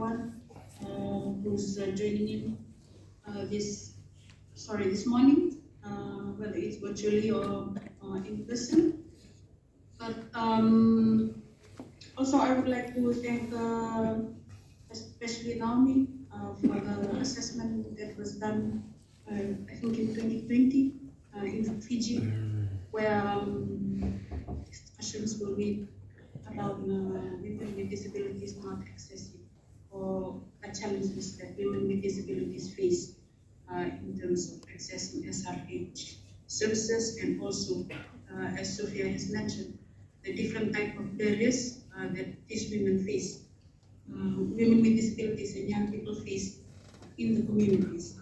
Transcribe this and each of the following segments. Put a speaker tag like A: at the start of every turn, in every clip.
A: everyone who's joining in this morning, whether it's virtually or in person. But also, I would like to thank especially Naomi for the assessment that was done, I think in 2020 in Fiji, where discussions will be about women with disabilities not accessing or the challenges that women with disabilities face in terms of accessing SRH services, and also, as Sophia has mentioned, the different type of barriers that these women face, women with disabilities and young people face in the communities.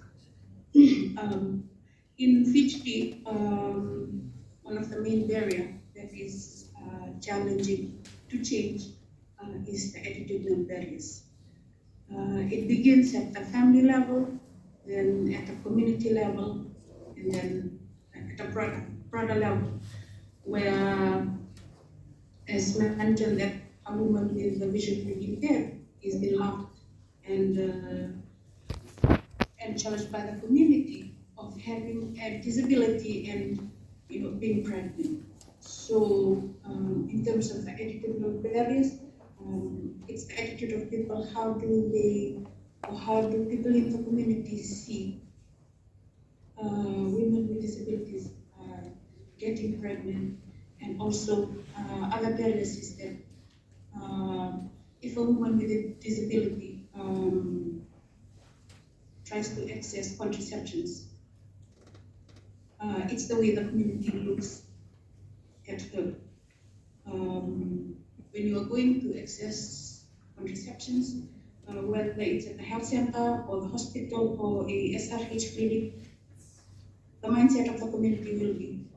A: In Fiji, one of the main barriers that is challenging to change is the attitudinal barriers. It begins at the family level, then at the community level, and then at a broader level, where, as mentioned, that a woman with a visually impaired is beloved and challenged by the community of having a disability and being pregnant. So in terms of the attitudinal barriers, it's the attitude of people. How do people in the community see women with disabilities getting pregnant? And also other barriers is that if a woman with a disability tries to access contraceptions, it's the way the community looks at her. When you are going to access contraceptions, whether it's at the health center or the hospital or a SRH clinic, the mindset of the community will be,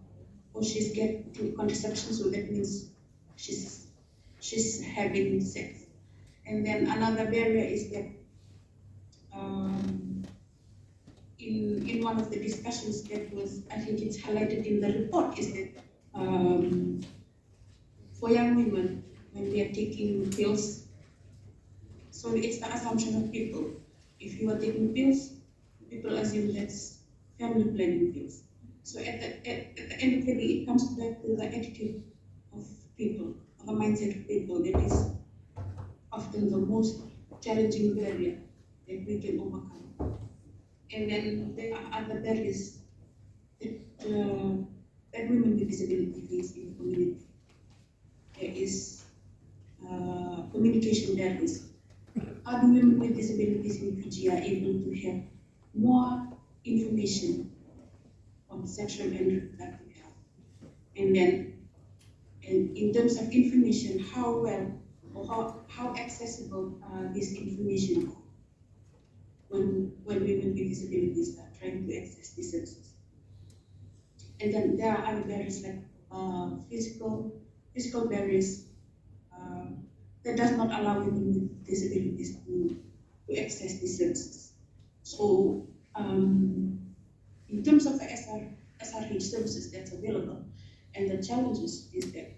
A: oh, she's getting contraception, so that means she's having sex. And then another barrier is that in one of the discussions that was, I think it's highlighted in the report, is that for young women, when they are taking pills, so it's the assumption of people. If you are taking pills, people assume that's family planning pills. So at the end of the day, it comes back to the attitude of people, of the mindset of people, that is often the most challenging barrier that we can overcome. And then there are other barriers that women with disability face in the community. There is communication barriers. How do women with disabilities in Fiji are able to have more information on sexual and reproductive health? And then, in terms of information, how well or how accessible this information are when women with disabilities are trying to access these services? And then there are other barriers like physical barriers that does not allow women with disabilities to access these services. So in terms of the SRH services that's available, and the challenges is that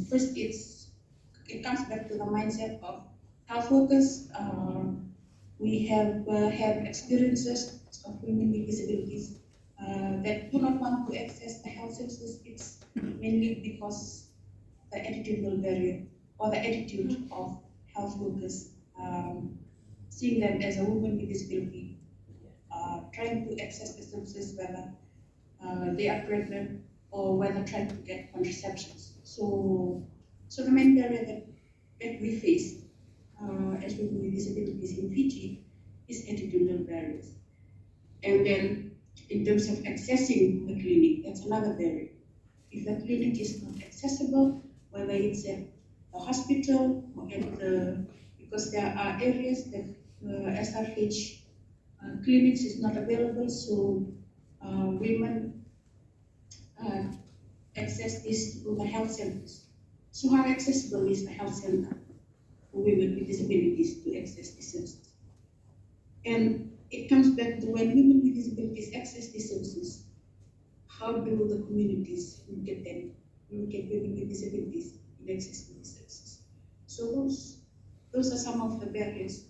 A: first it comes back to the mindset of health workers. We have had experiences of women with disabilities that do not want to access the health services. It's mainly because the attitudinal barrier or the attitude of health workers, seeing them as a woman with disability, trying to access the services, whether they are pregnant or whether trying to get contraceptions. So the main barrier that we face as women with disabilities in Fiji is attitudinal barriers. And then in terms of accessing the clinic, that's another barrier. If the clinic is not accessible, whether it's at the hospital or because there are areas that SRH clinics is not available, so women access this through the health centers. So how accessible is the health center for women with disabilities to access these services? And it comes back to when women with disabilities access these services, how do the communities look at women with disabilities in accessing these services? So those are some of the barriers.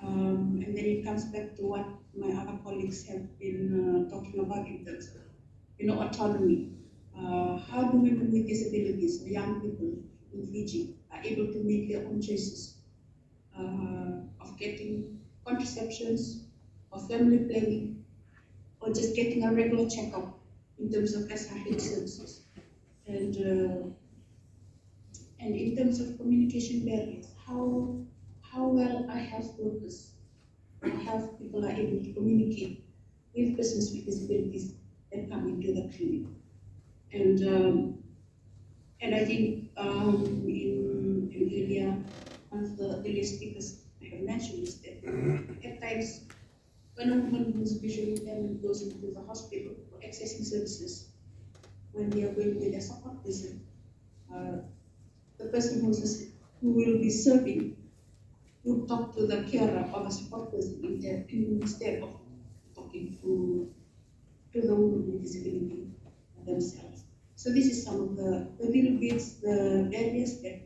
A: And then it comes back to what my other colleagues have been talking about in terms of, autonomy. How do women with disabilities or young people in Fiji are able to make their own choices of getting contraceptions or family planning or just getting a regular checkup in terms of SRH services. And in terms of communication barriers, how well our health workers or health people are able to communicate with persons with disabilities that come into the clinic. And I think in earlier, one of the earlier speakers I have mentioned is that at times when a woman who's visually impairment goes into the hospital for accessing services, when they are going with their support person, uh, the person who will be serving will talk to the carer or the support person instead of talking to the woman with disability themselves. So this is some of the little bits, the barriers that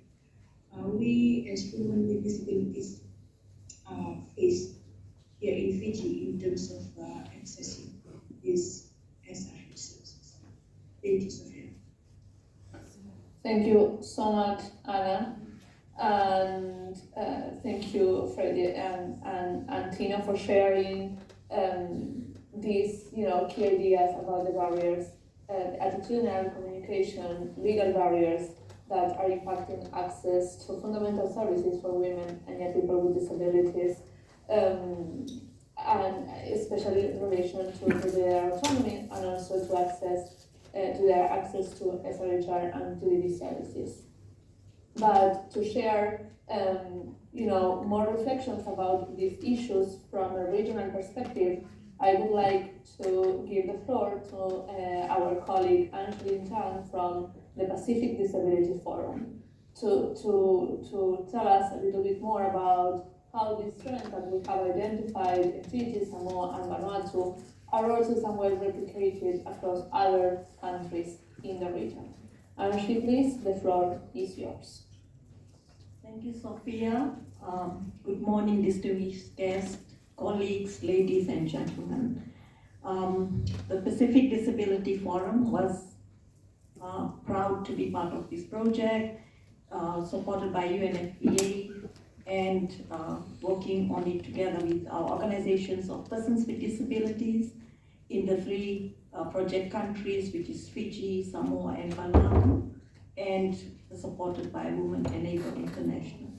A: we as women with disabilities face here in Fiji in terms of accessing these SRH services. Thank you, Sophia.
B: Thank you so much, Anna. And thank you, Freddie and Tina, for sharing these key ideas about the barriers, attitudinal communication, legal barriers that are impacting access to fundamental services for women and young people with disabilities, and especially in relation to their autonomy and also to their access to SRHR and TDD services. But to share more reflections about these issues from a regional perspective, I would like to give the floor to our colleague Angeline Tan from the Pacific Disability Forum to tell us a little bit more about how these trends that we have identified in Fiji, Samoa, and Vanuatu are also somewhat replicated across other countries in the region. Angie, please, the floor is yours.
C: Thank you, Sophia. Good morning, distinguished guests, colleagues, ladies and gentlemen. The Pacific Disability Forum was proud to be part of this project, supported by UNFPA and working on it together with our organizations of persons with disabilities in the three project countries, which is Fiji, Samoa, and Vanuatu, and supported by Women Enable International.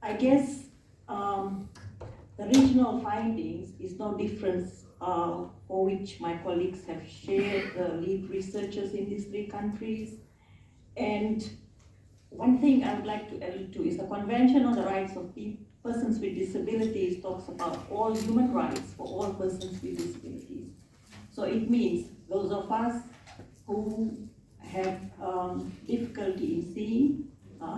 C: I guess the regional findings is no difference for which my colleagues have shared, the lead researchers in these three countries. And one thing I would like to allude to is the Convention on the Rights of Persons with Disabilities talks about all human rights for all persons with disabilities. So it means those of us who have difficulty in seeing,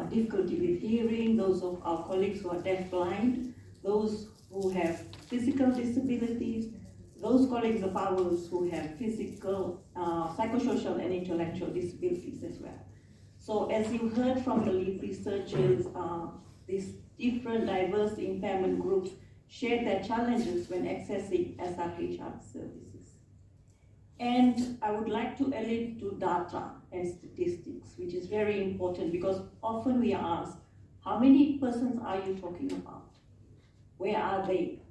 C: difficulty with hearing, those of our colleagues who are deaf-blind, those who have physical disabilities, those colleagues of ours who have physical, psychosocial and intellectual disabilities as well. So as you heard from the lead researchers, these different diverse impairment groups share their challenges when accessing SRHR services. And I would like to allude to data and statistics, which is very important because often we are asked, how many persons are you talking about? Where are they?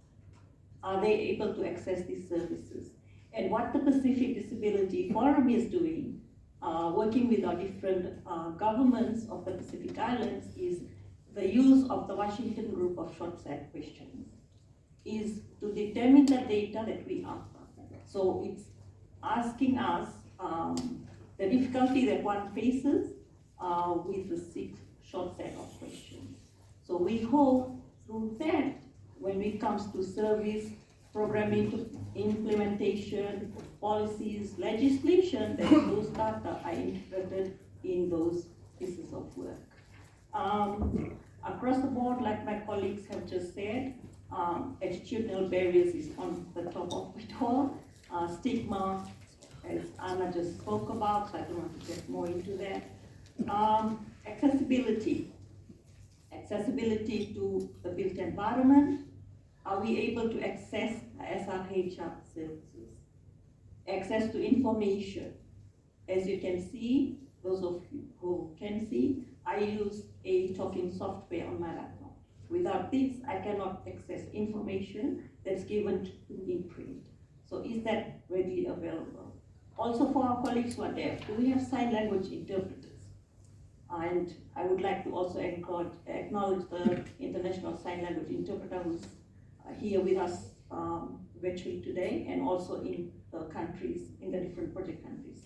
C: Are they able to access these services? And what the Pacific Disability Forum is doing, working with our different governments of the Pacific Islands, is the use of the Washington Group of Short Set questions, is to determine the data that we offer. So it's asking us the difficulty that one faces with the 6 short set of questions. So we hope through that, when it comes to service, programming, implementation, policies, legislation, that those data are integrated in those pieces of work. Across the board, like my colleagues have just said, attitudinal barriers is on the top of it all. Stigma, as Anna just spoke about, so I don't want to get more into that. Accessibility accessibility to the built environment. Are we able to access SRHR services? Access to information. As you can see, those of you who can see, I use a talking software on my laptop. Without this, I cannot access information that's given to me in print. So is that readily available? Also for our colleagues who are deaf, do we have sign language interpreters? And I would like to also acknowledge the International Sign Language Interpreter who's here with us virtually today and also in the countries, in the different project countries.